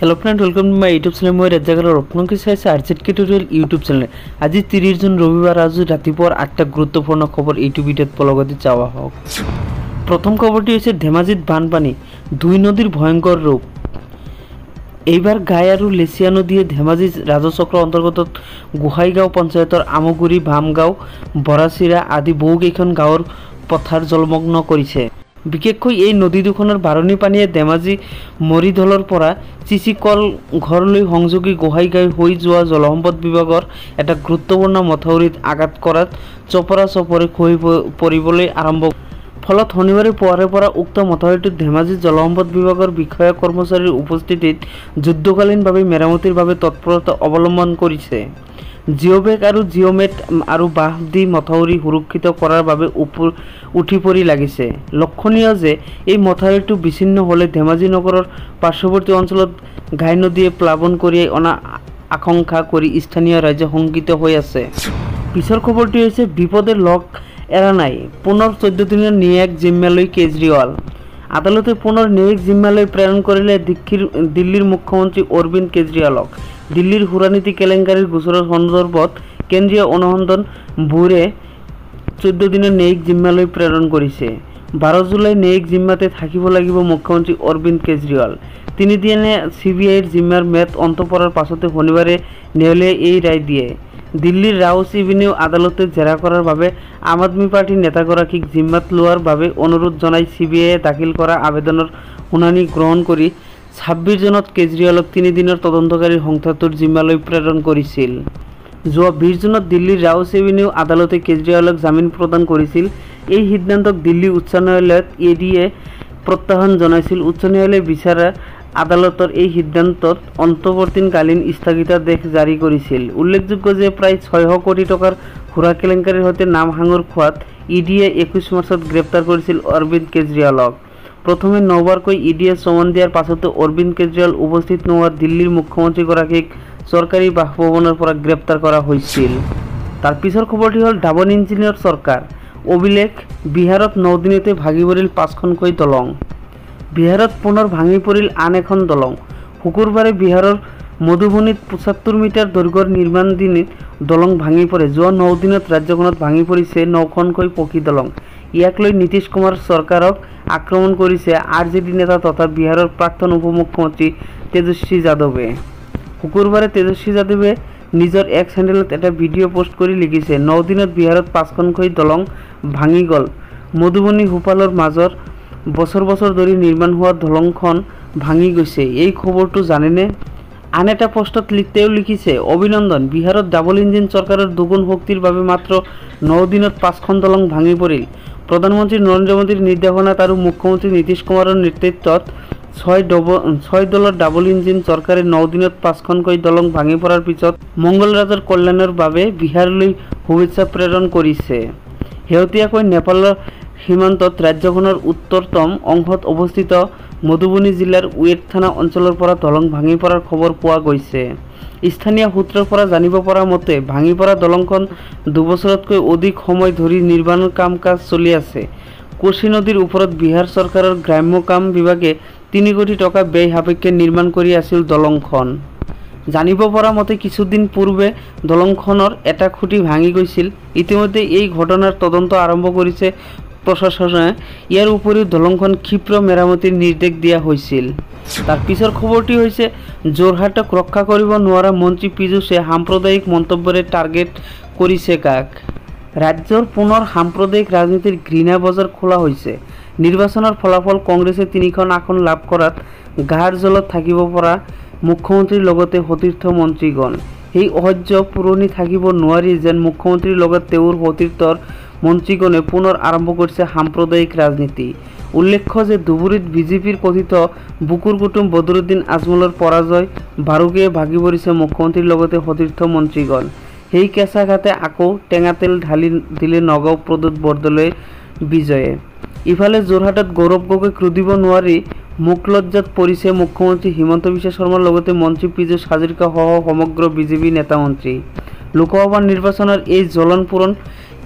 Hello friend, welcome to my YouTube channel. मैं राजागर आपलोक चाइছে आरजेडके টিউটোরিয়াল यूट्यूब चैनल। आज 30 जून रविवार आज रातिपुर 8টা গুরুত্বপূর্ণ খবর এই ভিডিওত পলগতি চাওয়া হোক। প্রথম খবরটি হচ্ছে ধেমাজিত বানপানী, দুই নদীর ভয়ঙ্কর রূপ। এইবার গাই আৰু লেচিয়া নদীয়ে ধেমাজি ৰাজচক্ৰ অন্তৰ্গত গোহাইগাঁও পঞ্চায়তৰ আমগুৰি, ভামগাঁও, বৰাচিৰা আদি বহুকেইখন গাঁৱৰ পথাৰ জলমগ্ন কৰিছে। বিশেষকৈ এই নদী দুখনৰ বাৰণী পানীয়ে ধেমাজি মৰিধলৰ পৰা চিচিকল ঘৰলৈ সংযোগী গোহাইগাঁও হৈ যোৱা জলসম্পদ বিভাগৰ এটা গুৰুত্বপূৰ্ণ মথাউৰিত আঘাত কৰাত চপৰা চপৰে খহি পৰিবলৈ আৰম্ভ। ফলত শনিবাৰে পুৱাৰে পৰা উক্ত মথাউৰিটোত ধেমাজি জলসম্পদ বিভাগৰ বিষয়া কৰ্মচাৰীৰ উপস্থিতিত যুদ্ধকালীনভাৱে মেৰামতিৰ বাবে তৎপৰতা অৱলম্বন কৰিছে। জিঅ'বেগ আৰু জিঅ'মেট আৰু বাঁহ দি মথাউৰি সুৰক্ষিত কৰাৰ বাবে উঠি পৰি লাগিছে। লক্ষণীয় যে এই মথাউৰিটো বিচ্ছিন্ন হ'লে ধেমাজি নগৰৰ পাৰ্শ্বৱৰ্তী অঞ্চলত ঘাই নদীয়ে প্লাৱন কঢ়িয়াই অনা আশংকা কৰি স্থানীয় ৰাইজ শংকিত হৈ আছে। পিছৰ খবৰটি হৈছে বিপদে লগ এৰা নাই, পুনৰ 14 দিনৰ ন্যায়িক জিম্মালৈ কেজৰিৱাল। আদালতে পুনৰ ন্যায়িক জিম্মালৈ প্ৰেৰণ কৰিলে দিল্লীৰ মুখ্যমন্ত্ৰী অৰবিন্দ কেজৰিৱালক। দিল্লীৰ সুৰানীতি কেলেংকাৰীৰ গোচৰৰ সন্দৰ্ভত কেন্দ্ৰীয় অনুসন্ধান ব্যুৰোৱে 14 দিনৰ ন্যায়িক জিম্মালৈ প্ৰেৰণ কৰিছে। 12 জুলাই ন্যায়িক জিম্মাতে থাকিব লাগিব মুখ্যমন্ত্ৰী অৰবিন্দ কেজৰিৱাল। 3 দিনীয়া CBIৰ জিম্মাৰ ম্যাদ অন্ত পৰাৰ পাছতে শনিবাৰে ন্যায়ালয়ে এই ৰায় দিয়ে। দিল্লীৰ ৰাউছ এভিনিউ আদালতে জেৰা কৰাৰ বাবে আম আদমি পাৰ্টিৰ নেতাগৰাকীক জিম্মাত লোৱাৰ বাবে অনুৰোধ জনাই CBIয়ে দাখিল কৰা আবেদনৰ শুনানি গ্ৰহণ কৰি 26 জুনত কেজৰিৱালক 3 দিনৰ তদন্তকাৰী সংস্থাটোৰ জিম্মালৈ প্ৰেৰণ কৰিছিল। যোৱা 20 জুনত দিল্লীৰ ৰাউছ এভিনিউ আদালতে কেজৰিৱালক জামিন প্ৰদান কৰিছিল। এই সিদ্ধান্তক দিল্লী উচ্চ ন্যায়ালয়ত EDয়ে প্ৰত্যাহ্বান জনাইছিল। উচ্চ ন্যায়ালয়ে বিচাৰা আদালতৰ এই সিদ্ধান্তত অন্তৱৰ্তীকালীন স্থগিতাদেশ জাৰি কৰিছিল। উল্লেখযোগ্য যে প্ৰায় 600 কোটি টকাৰ সুৰা কেলেংকাৰীৰ সৈতে নাম সাঙুৰ খোৱাত EDয়ে 21 মাৰ্চত গ্ৰেপ্তাৰ কৰিছিল অৰবিন্দ কেজৰিৱালক। প্ৰথমে 9বাৰকৈ EDয়ে চমন দিয়াৰ পাছতো অৰবিন্দ কেজৰিৱাল উপস্থিত নোহোৱাত দিল্লীৰ মুখ্যমন্ত্ৰীগৰাকীক চৰকাৰী বাসভৱনৰ পৰা গ্ৰেপ্তাৰ কৰা হৈছিল। তাৰ পিছৰ খবৰটি হ'ল ডাবল ইঞ্জিনৰ চৰকাৰ, অভিলেখ। বিহাৰত 9 দিনতে ভাগি পৰিল 5খনকৈ দলং। বিহাৰত পুনৰ ভাঙি পৰিল আন এখন দলং। শুকুৰবাৰে বিহাৰৰ মধুবনীত 75 মিটাৰ দৈৰ্ঘ্যৰ নিৰ্মাণাধীন দলং ভাঙি পৰে। যোৱা 9 দিনত ৰাজ্যখনত ভাঙি পৰিছে 9খনকৈ পকী দলং। ইয়াক লৈ নীতিশ কুমাৰ চৰকাৰক আক্ৰমণ কৰিছে RJD নেতা তথা বিহাৰৰ প্ৰাক্তন উপমুখ্যমন্ত্ৰী তেজস্বী যাদৱে। শুকুৰবাৰে তেজস্বী যাদৱে নিজৰ এক্স হেণ্ডেলত এটা ভিডিঅ' পোষ্ট কৰি লিখিছে, 9 দিনত বিহাৰত 5খনকৈ দলং ভাঙি গ'ল। মধুবনী ভূপালৰ মাজৰ বছৰ বছৰ ধৰি নিৰ্মাণ হোৱা দলংখন ভাঙি গৈছে। এই খবৰটো জানেনে? আন এটা পোষ্টত তেওঁ লিখিছে, অভিনন্দন, বিহাৰত ডাবল ইঞ্জিন চৰকাৰৰ দুগুণ শক্তিৰ বাবে মাত্ৰ 9 দিনত 5খন দলং ভাঙি পৰিল। প্ৰধানমন্ত্ৰী নৰেন্দ্ৰ মোদীৰ নিৰ্দেশনাত আৰু মুখ্যমন্ত্ৰী নীতিশ কুমাৰৰ নেতৃত্বত 6 দলৰ ডাবল ইঞ্জিন চৰকাৰে 9 দিনত 5খনকৈ দলং ভাঙি পৰাৰ পিছত মংগলৰাজৰ কল্যাণৰ বাবে বিহাৰলৈ শুভেচ্ছা প্ৰেৰণ কৰিছে। শেহতীয়াকৈ নেপালৰ সীমান্তত ৰাজ্যখনৰ উত্তৰতম অংশত অৱস্থিত মধুবনী জিলাৰ ৱেট থানা অঞ্চলৰ পৰা দলং ভাঙি পৰাৰ খবৰ পোৱা গৈছে। স্থানীয় সূত্ৰৰ পৰা জানিব পৰা মতে ভাঙি পৰা দলংখন 2 বছৰতকৈ অধিক সময় ধৰি নিৰ্মাণৰ কাম-কাজ চলি আছে। কোচি নদীৰ ওপৰত বিহাৰ চৰকাৰৰ গ্ৰাম্য কাম বিভাগে 3 কোটি টকা ব্যয় সাপেক্ষে নিৰ্মাণ কৰি আছিল দলংখন। জানিব পৰা মতে কিছুদিন পূৰ্বে দলংখনৰ এটা খুঁটি ভাঙি গৈছিল। ইতিমধ্যে এই ঘটনাৰ তদন্ত আৰম্ভ কৰিছে প্ৰশাসনে। ইয়াৰ উপৰিও দলংখন ক্ষীপ্ৰ মেৰামতিৰ নিৰ্দেশ দিয়া হৈছিল। তাৰ পিছৰ খবৰটি হৈছে যোৰহাটক ৰক্ষা কৰিব নোৱাৰা মন্ত্ৰী পীযুষে সাম্প্ৰদায়িক মন্তব্যৰে টাৰ্গেট কৰিছে কাক? ৰাজ্যৰ পুনৰ সাম্প্ৰদায়িক ৰাজনীতিৰ ঘৃণা বজাৰ খোলা হৈছে। নিৰ্বাচনৰ ফলাফল কংগ্ৰেছে 3খন আসন লাভ কৰাত গাৰ জলত থাকিব পৰা মুখ্যমন্ত্ৰীৰ লগতে সতীৰ্থ মন্ত্ৰীগণ। সেই অসহ্য পুৰণি থাকিব নোৱাৰি যেন মুখ্যমন্ত্ৰীৰ লগত তেওঁৰ সতীৰ্থৰ মন্ত্ৰীগণে পুনৰ আৰম্ভ কৰিছে সাম্প্ৰদায়িক ৰাজনীতি। উল্লেখ্য যে ধুবুৰীত বিজেপিৰ কথিত বুকুৰ কুটুম বদৰুদ্দিন আজমলৰ পৰাজয় বাৰুকৈয়ে ভাগি পৰিছে মুখ্যমন্ত্ৰীৰ লগতে সতীৰ্থ মন্ত্ৰীগণ। সেই কেঁচা ঘাটে আকৌ টেঙা তেল ঢালি দিলে নগাঁও প্ৰদ্যুৎ বৰদলৈৰ বিজয়ে। ইফালে যোৰহাটত গৌৰৱ গগৈক ৰুধিব নোৱাৰি মুখলজ্জাত পৰিছে মুখ্যমন্ত্ৰী হিমন্ত বিশ্ব শৰ্মাৰ লগতে মন্ত্ৰী পীযুষ হাজৰিকা সহ সমগ্ৰ বিজেপি নেতা মন্ত্ৰী। লোকসভা নিৰ্বাচনৰ এই জ্বলনপূৰণ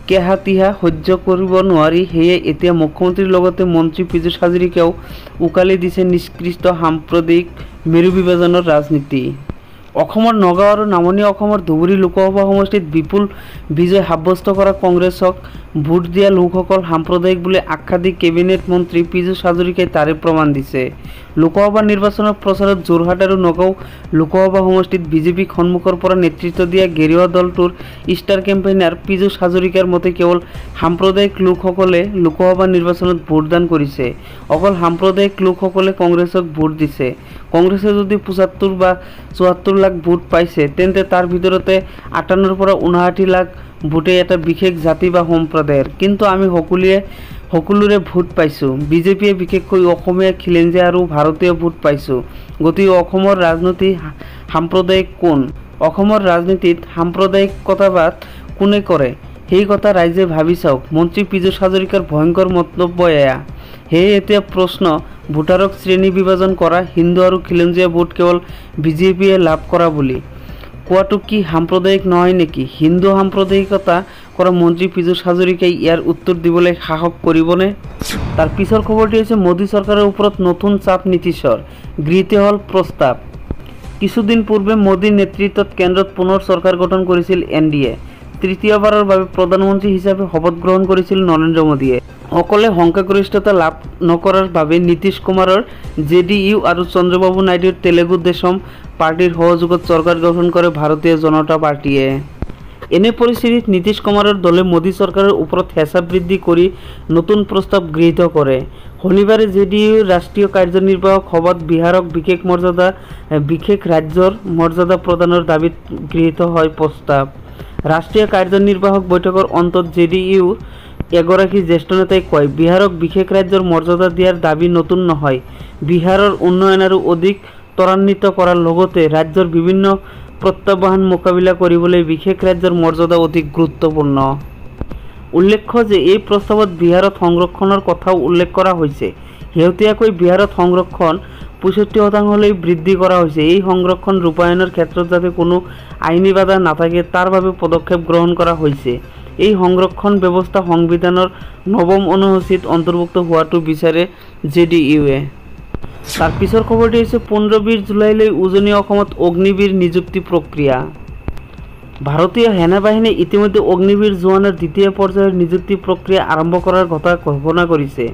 কেহাতিহা সহ্য কৰিব নোৱাৰি সেয়ে এতিয়া মুখ্যমন্ত্ৰীৰ লগতে মন্ত্ৰী পীযুষ হাজৰিকাও উকালি দিছে নিষ্কৃষ্ট সাম্প্ৰদায়িক মেৰু বিভাজনৰ ৰাজনীতি। অসমৰ নগাঁও আৰু নামনি অসমৰ ধুবুৰী লোকসভা সমষ্টিত বিপুল বিজয় সাব্যস্ত কৰা কংগ্ৰেছক ভোট দিয়া লোকসকল সাম্প্ৰদায়িক বুলি আখ্যা দি কেবিনেট মন্ত্ৰী পীযুষ হাজৰিকাই তাৰে প্ৰমাণ দিছে। লোকসভা নিৰ্বাচনৰ প্ৰচাৰত যোৰহাট আৰু নগাঁও লোকসভা সমষ্টিত বিজেপিক সন্মুখৰ পৰা নেতৃত্ব দিয়া গেৰুৱা দলটোৰ ষ্টাৰ কেম্পেইনাৰ পীযুষ হাজৰিকাৰ মতে কেৱল সাম্প্ৰদায়িক লোকসকলে লোকসভা নিৰ্বাচনত ভোটদান কৰিছে। অকল সাম্প্ৰদায়িক লোকসকলে কংগ্ৰেছক ভোট দিছে। কংগ্ৰেছে যদি ৭৫ বা ৭৪ লাখ ভোট পাইছে তেন্তে তাৰ ভিতৰতে ৫৮ পৰা ৫৯ লাখ ভোটে এটা বিশেষ জাতি বা সম্প্ৰদায়ৰ। কিন্তু আমি সকলোৰে ভোট পাইছোঁ। বিজেপিয়ে বিশেষকৈ অসমীয়া, খিলঞ্জীয়া আৰু ভাৰতীয় ভোট পাইছোঁ। গতিকে অসমৰ ৰাজনীতি সাম্প্ৰদায়িক কোন? অসমৰ ৰাজনীতিত সাম্প্ৰদায়িকতাবাদ কোনে কৰে সেই কথা ৰাইজে ভাবি চাওক। মন্ত্ৰী পীযুষ হাজৰিকাৰ ভয়ংকৰ মন্তব্য এয়া। সেয়ে এতিয়া প্ৰশ্ন, ভোটাৰক শ্ৰেণী বিভাজন কৰা, হিন্দু আৰু খিলঞ্জীয়া ভোট কেৱল বিজেপিয়ে লাভ কৰা বুলি কোৱাটো কি সাম্প্ৰদায়িক নহয় নেকি? হিন্দু সাম্প্ৰদায়িকতা কৰা মন্ত্ৰী পীযুষ হাজৰিকাই ইয়াৰ উত্তৰ দিবলৈ সাহস কৰিবনে? তাৰ পিছৰ খবৰটি হৈছে মোদী চৰকাৰৰ ওপৰত নতুন চাপ নীতিশৰ, গৃহীত হ'ল প্ৰস্তাৱ। কিছুদিন পূৰ্বে মোদীৰ নেতৃত্বত কেন্দ্ৰত পুনৰ চৰকাৰ গঠন কৰিছিল NDA। তৃতীয়বাৰৰ বাবে প্ৰধানমন্ত্ৰী হিচাপে শপত গ্ৰহণ কৰিছিল নৰেন্দ্ৰ মোদীয়ে। অকলে সংখ্যাগৰিষ্ঠতা লাভ নকৰাৰ বাবে নীতিশ কুমাৰৰ JDU আৰু চন্দ্ৰবাবু নাইডুৰ তেলেগু দেশম পাৰ্টিৰ সহযোগত চৰকাৰ গঠন কৰে ভাৰতীয় জনতা পাৰ্টিয়ে। এনে পৰিস্থিতিত নীতিশ কুমাৰৰ দলে মোদী চৰকাৰৰ ওপৰত হেঁচা বৃদ্ধি কৰি নতুন প্ৰস্তাৱ গৃহীত কৰে। শনিবাৰে JDUৰ ৰাষ্ট্ৰীয় কাৰ্যনিৰ্বাহক সভাত বিহাৰক বিশেষ ৰাজ্যৰ মৰ্যাদা প্ৰদানৰ দাবীত গৃহীত হয় প্ৰস্তাৱ। ৰাষ্ট্ৰীয় কাৰ্যনিৰ্বাহক বৈঠকৰ অন্তত JDUৰ এগৰাকী জ্যেষ্ঠ নেতাই কয়, বিহাৰক বিশেষ ৰাজ্যৰ মৰ্যাদা দিয়াৰ দাবী নতুন নহয়। বিহাৰৰ উন্নয়ন আৰু অধিক ত্বৰান্বিত কৰাৰ লগতে ৰাজ্যৰ বিভিন্ন প্ৰত্যাহ্বান মোকাবিলা কৰিবলৈ বিশেষ ৰাজ্যৰ মৰ্যাদা অধিক গুৰুত্বপূৰ্ণ। উল্লেখ্য যে এই প্ৰস্তাৱত বিহাৰত সংৰক্ষণৰ কথাও উল্লেখ কৰা হৈছে। শেহতীয়াকৈ বিহাৰত সংৰক্ষণ ৬৫% বৃদ্ধি কৰা হৈছে। এই সংৰক্ষণ ৰূপায়ণৰ ক্ষেত্ৰত যাতে কোনো আইনী বাধা নাথাকে তাৰ বাবে পদক্ষেপ গ্ৰহণ কৰা হৈছে। এই সংৰক্ষণ ব্যৱস্থা সংবিধানৰ ৯ম অনুসূচীত অন্তৰ্ভুক্ত হোৱাটো বিচাৰে JDUৱে। তাৰ পিছৰ খবৰটি হৈছে ১৫-২০ জুলাইলৈ উজনি অসমত অগ্নিবীৰ নিযুক্তি প্ৰক্ৰিয়া। ভাৰতীয় সেনাবাহিনীয়ে ইতিমধ্যে অগ্নিবীৰ জোৱানৰ দ্বিতীয় পৰ্যায়ৰ নিযুক্তি প্ৰক্ৰিয়া আৰম্ভ কৰাৰ কথা ঘোষণা কৰিছে।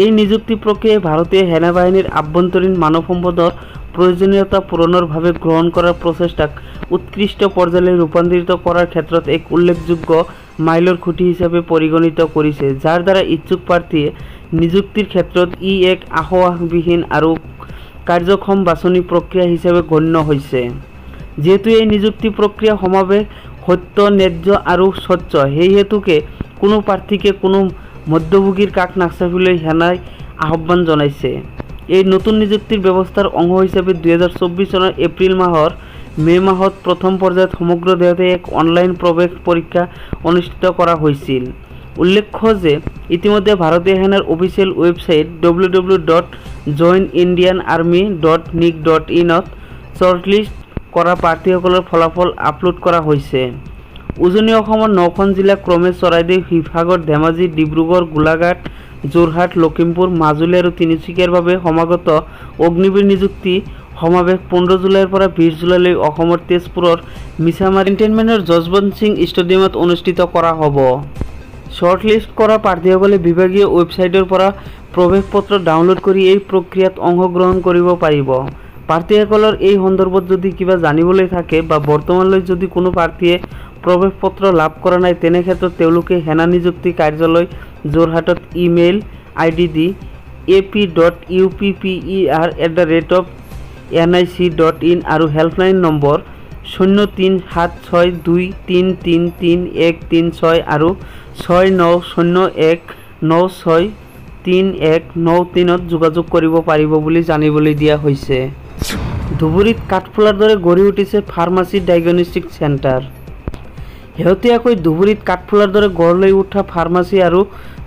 এই নিযুক্তি প্ৰক্ৰিয়াই ভাৰতীয় সেনাবাহিনীৰ আভ্যন্তৰীণ মানৱ সম্পদৰ প্ৰয়োজনীয়তা পূৰণৰ বাবে গ্ৰহণ কৰাৰ প্ৰচেষ্টাক উৎকৃষ্ট পৰ্যায়লৈ ৰূপান্তৰিত কৰাৰ ক্ষেত্ৰত এক উল্লেখযোগ্য মাইলৰ খুঁটি হিচাপে পৰিগণিত কৰিছে, যাৰ দ্বাৰা ইচ্ছুক প্ৰাৰ্থীয়ে নিযুক্তিৰ ক্ষেত্ৰত ই এক আসোঁৱাহবিহীন আৰু কাৰ্যক্ষম বাছনি প্ৰক্ৰিয়া হিচাপে গণ্য হৈছে। যিহেতু এই নিযুক্তি প্ৰক্ৰিয়া সমাৱেশ, সত্য, ন্যায্য আৰু স্বচ্ছ, সেই হেতুকে কোনো প্ৰাৰ্থীকে কোনো মধ্যভোগীৰ কাষ নাচাপিবলৈ সেনাই আহ্বান জনাইছে। এই নতুন নিযুক্তিৰ ব্যৱস্থাৰ অংশ হিচাপে ২০২৪ চনৰ এপ্ৰিল মাহৰ মে মাহত প্ৰথম পৰ্যায়ত সমগ্ৰ দেশতে এক অনলাইন প্ৰৱেশ পৰীক্ষা অনুষ্ঠিত কৰা হৈছিল। উল্লেখ্য যে ইতিমধ্যে ভাৰতীয় সেনাৰ অফিচিয়েল ৱেবছাইট www.joinindianarmy.nic.in ত শ্বৰ্টলিষ্ট কৰা প্ৰাৰ্থীসকলৰ ফলাফল আপলোড কৰা হৈছে। উজনি অসমৰ ৯খন জিলা ক্ৰমে চৰাইদেউ, শিৱসাগৰ, ধেমাজি, ডিব্ৰুগড়, গোলাঘাট, যোৰহাট, লখিমপুৰ, মাজুলী আৰু তিনিচুকীয়াৰ বাবে সমাগত অগ্নিবীৰ নিযুক্তি সমাৱেশ ১৫ জুলাইৰ পৰা ২০ জুলাইলৈ অসমৰ তেজপুৰৰ মিছামাৰী কেণ্টনমেণ্টৰ যশৱন্ত সিং ষ্টেডিয়ামত অনুষ্ঠিত কৰা হ'ব। শ্বৰ্টলিষ্ট কৰা প্ৰাৰ্থীসকলে বিভাগীয় ৱেবছাইটৰ পৰা প্ৰৱেশ পত্ৰ ডাউনলোড কৰি এই প্ৰক্ৰিয়াত অংশগ্ৰহণ কৰিব পাৰিব। প্ৰাৰ্থীসকলৰ এই সন্দৰ্ভত যদি কিবা জানিবলৈ থাকে বা বৰ্তমানলৈ যদি কোনো প্ৰাৰ্থীয়ে প্ৰৱেশ পত্ৰ লাভ কৰা নাই তেনে ক্ষেত্ৰত তেওঁলোকে সেনা নিযুক্তি কাৰ্যালয় যোৰহাটত ইমেইল ID দি ap.upper@nic.in আৰু হেল্পলাইন নম্বৰ 037623333136 আৰু 6901963193ত যোগাযোগ কৰিব পাৰিব বুলি জানিবলৈ দিয়া হৈছে। ধুবুৰীত কাঠফুলাৰ দৰে গঢ়ি উঠিছে ফাৰ্মাচী ডায়েগনষ্টিক চেণ্টাৰ। শেহতীয়াকৈ ধুবুৰীত কাঠফুলাৰ দৰে গঢ় লৈ উঠা ফাৰ্মাচী আৰু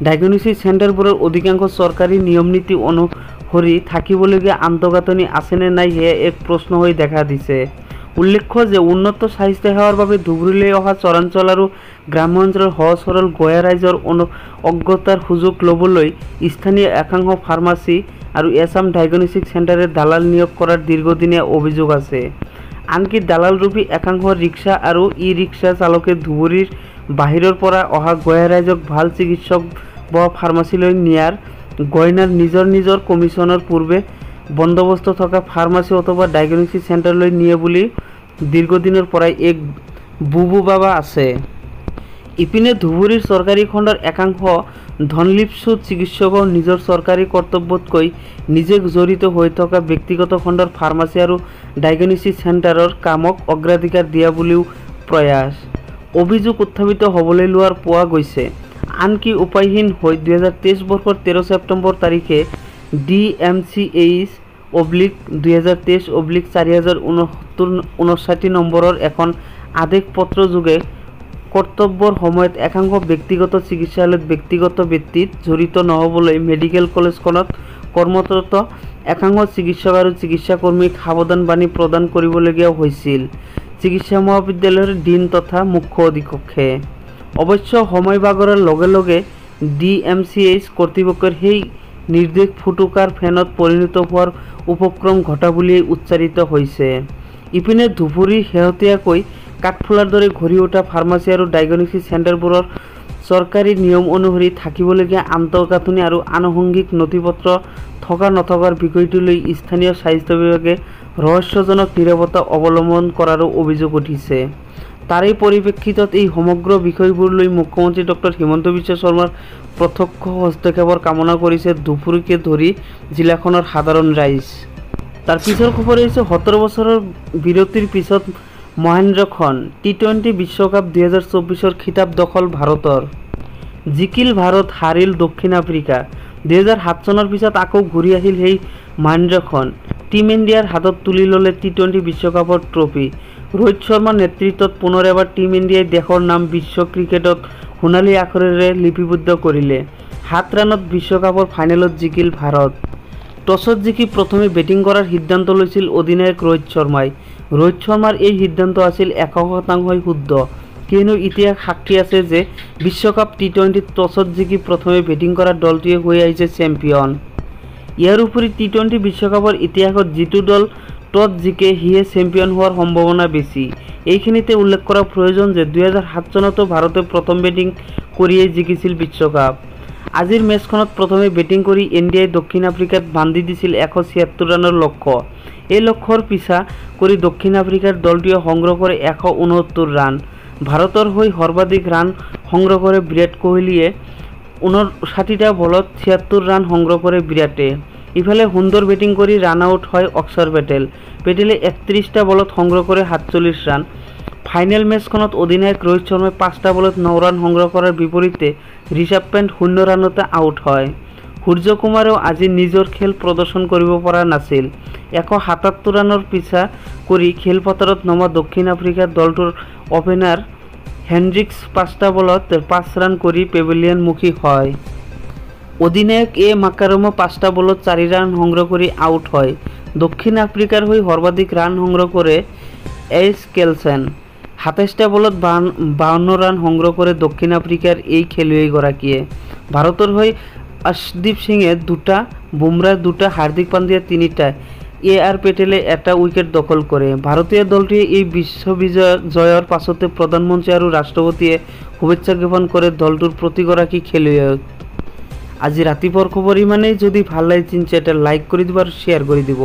ডায়েগনষ্টিক চেণ্টাৰবোৰৰ অধিকাংশ চৰকাৰী নিয়ম নীতি অনুসৰি থাকিবলগীয়া আন্তঃগাঁথনি আছেনে নাই সেয়া এক প্ৰশ্ন হৈ দেখা দিছে। উল্লেখ্য যে উন্নত স্বাস্থ্য সেৱাৰ বাবে ধুবুৰীলৈ অহা চৰাঞ্চল আৰু গ্ৰাম্য অঞ্চলৰ সহজ সৰল গঞা ৰাইজৰ অজ্ঞতাৰ সুযোগ ল'বলৈ স্থানীয় একাংশ ফাৰ্মাচী আৰু এছাম ডায়েগনষ্টিক চেণ্টাৰে দালাল নিয়োগ কৰাৰ দীৰ্ঘদিনীয়া অভিযোগ আছে। আনকি দালালৰূপী একাংশ ৰিক্সা আৰু ই ৰিক্সা চালকে ধুবুৰীৰ বাহিৰৰ পৰা অহা গঞা ৰাইজক ভাল চিকিৎসক বা ফাৰ্মাচীলৈ নিয়াৰ গইনাৰ নিজৰ কমিশ্যনৰ পূৰ্বে বন্দোবস্ত থকা ফাৰ্মাচী অথবা ডায়েগনষ্টিক চেণ্টাৰলৈ নিয়ে বুলি দীৰ্ঘদিনৰ পৰাই এক বুবু বাবা আছে। ইপিনে ধুবুৰীৰ চৰকাৰী খণ্ডৰ একাংশ ধনলিপ্সু চিকিৎসকেও নিজৰ চৰকাৰী কৰ্তব্যতকৈ নিজে জড়িত হৈ থকা ব্যক্তিগত খণ্ডৰ ফাৰ্মাচী আৰু ডায়েগনষ্টিক চেণ্টাৰৰ কামক অগ্ৰাধিকাৰ দিয়া বুলিও প্ৰয়াস অভিযোগ উত্থাপিত হ'বলৈ লোৱাৰ পোৱা গৈছে। আনকি উপায়হীন হৈ 2023 বৰ্ষৰ 13 ছেপ্টেম্বৰ তাৰিখে DMCH/2023/4059 নম্বৰৰ এখন আদেশ পত্ৰ যোগে কৰ্তব্যৰ সময়ত একাংশ ব্যক্তিগত চিকিৎসালয়ত ব্যক্তিগত ভিত্তিত জড়িত নহ'বলৈ মেডিকেল কলেজখনত কৰ্মৰত একাংশ চিকিৎসক আৰু চিকিৎসাকৰ্মীক সাৱধানবাণী প্ৰদান কৰিবলগীয়া হৈছিল চিকিৎসা মহাবিদ্যালয়ৰ ডিন তথা মুখ্য অধীক্ষকে। অৱশ্য সময় বাগৰাৰ লগে লগে DMCH কৰ্তৃপক্ষৰ সেই নিৰ্দেশ ফুটুকাৰ ফেনত পৰিণত হোৱাৰ উপক্ৰম ঘটা বুলিয়েই উচ্চাৰিত হৈছে। ইপিনে ধুবুৰীৰ শেহতীয়াকৈ কাঠফুলাৰ দৰে ঘূৰি উঠা ফাৰ্মাচী আৰু ডায়েগনষ্টিক চেণ্টাৰবোৰৰ চৰকাৰী নিয়ম অনুসৰি থাকিবলগীয়া আন্তঃগাঁথনি আৰু আনুষংগিক নথিপত্ৰ থকা নথকাৰ বিষয়টো লৈ স্থানীয় স্বাস্থ্য বিভাগে ৰহস্যজনক নীৰৱতা অৱলম্বন কৰাৰো অভিযোগ উঠিছে। তাৰে পৰিপ্ৰেক্ষিতত এই সমগ্ৰ বিষয়বোৰ লৈ মুখ্যমন্ত্ৰী ডক্টৰ হিমন্ত বিশ্ব শৰ্মাৰ প্ৰত্যক্ষ হস্তক্ষেপৰ কামনা কৰিছে ধুবুৰীকে ধৰি জিলাখনৰ সাধাৰণ ৰাইজ। তাৰ পিছৰ খবৰ হৈছে 17 বছৰৰ বিৰতিৰ পিছত মহেন্দ্ৰক্ষণ টি-20 বিশ্বকাপ 2024ৰ খিতাপ দখল ভাৰতৰ। জিকিল ভাৰত, হাৰিল দক্ষিণ আফ্ৰিকা। 2007 চনৰ পিছত আকৌ ঘূৰি আহিল সেই মহেন্দ্ৰক্ষণ। টিম ইণ্ডিয়াৰ হাতত তুলি ল'লে টি-20 বিশ্বকাপৰ ট্ৰফি। ৰোহিত শৰ্মাৰ নেতৃত্বত পুনৰ এবাৰ টিম ইণ্ডিয়াই দেশৰ নাম বিশ্ব ক্ৰিকেটত সোণালী আখৰেৰে লিপিবদ্ধ কৰিলে। 7 ৰানত বিশ্বকাপৰ ফাইনেলত জিকিল ভাৰত। টছত জিকি প্ৰথমে বেটিং কৰাৰ সিদ্ধান্ত লৈছিল অধিনায়ক ৰোহিত শৰ্মাই। ৰোহিত শৰ্মাৰ এই সিদ্ধান্ত আছিল 100% শুদ্ধ, কিয়নো ইতিহাস সাক্ষী আছে যে বিশ্বকাপ টি-20ত টছত জিকি প্ৰথমে বেটিং কৰা দলটোৱে হৈ আহিছে চেম্পিয়ন। ইয়াৰ উপৰি টি-20 বিশ্বকাপৰ ইতিহাসত যিটো দল টছ জিকে সিয়ে চেম্পিয়ন হোৱাৰ সম্ভাৱনা বেছি। এইখিনিতে উল্লেখ কৰা প্ৰয়োজন যে 2007 চনতো ভাৰতে প্ৰথম বেটিং কৰিয়েই জিকিছিল বিশ্বকাপ। আজিৰ মেচখনত প্ৰথমে বেটিং কৰি ইণ্ডিয়াই দক্ষিণ আফ্ৰিকাত বান্ধি দিছিল 176 ৰানৰ লক্ষ্য। এই লক্ষ্যৰ পিছা কৰি দক্ষিণ আফ্ৰিকাৰ দলটোৱে সংগ্ৰহ কৰে 169 ৰান। ভাৰতৰ হৈ সৰ্বাধিক ৰান সংগ্ৰহ কৰে বিৰাট কোহলীয়ে। 59টা বলত 76 ৰান সংগ্ৰহ কৰে বিৰাটে। ইফালে সুন্দৰ বেটিং কৰি ৰান আউট হয় অক্ষৰ পেটেলে 31টা বলত সংগ্ৰহ কৰে 47 ৰান। ফাইনেল মেচখনত অধিনায়ক ৰোহিত শৰ্মাই 5টা বলত 9 ৰান সংগ্ৰহ কৰাৰ বিপৰীতে ঋষভ পেণ্ট 0 ৰানতে আউট হয়। সূৰ্যকুমাৰেও আজি নিজৰ খেল প্ৰদৰ্শন কৰিব পৰা নাছিল। 177 ৰানৰ পিছা কৰি খেলপথাৰত নমা দক্ষিণ আফ্ৰিকাৰ দলটোৰ অপেনাৰ হেনড্ৰিক্স 5টা বলত 5 ৰান কৰি পেভিলিয়নমুখী হয়। অধিনায়ক মাকাৰমো 5টা বলত 4 ৰান সংগ্ৰহ কৰি আউট হয়। দক্ষিণ আফ্ৰিকাৰ হৈ সৰ্বাধিক ৰান সংগ্ৰহ কৰে কেলছেন। 27টা বলত 52 ৰান সংগ্ৰহ কৰে দক্ষিণ আফ্ৰিকাৰ এই খেলুৱৈগৰাকীয়ে। ভাৰতৰ হৈ অৰ্শদীপ সিঙে 2টা, বুমৰাহ 2টা, হাৰ্দিক পাণ্ডিয়া 3টা, পেটেলে 1টা উইকেট দখল কৰে। ভাৰতীয় দলটোৱে এই বিশ্ব জয়ৰ পাছতে প্ৰধানমন্ত্ৰী আৰু ৰাষ্ট্ৰপতিয়ে শুভেচ্ছা জ্ঞাপন কৰে দলটোৰ প্ৰতিগৰাকী খেলুৱৈক। আজি ৰাতিপুৱাৰ খবৰ ইমানেই। যদি ভাল লাগিছে এটা লাইক কৰি দিব আৰু শ্বেয়াৰ কৰি দিব।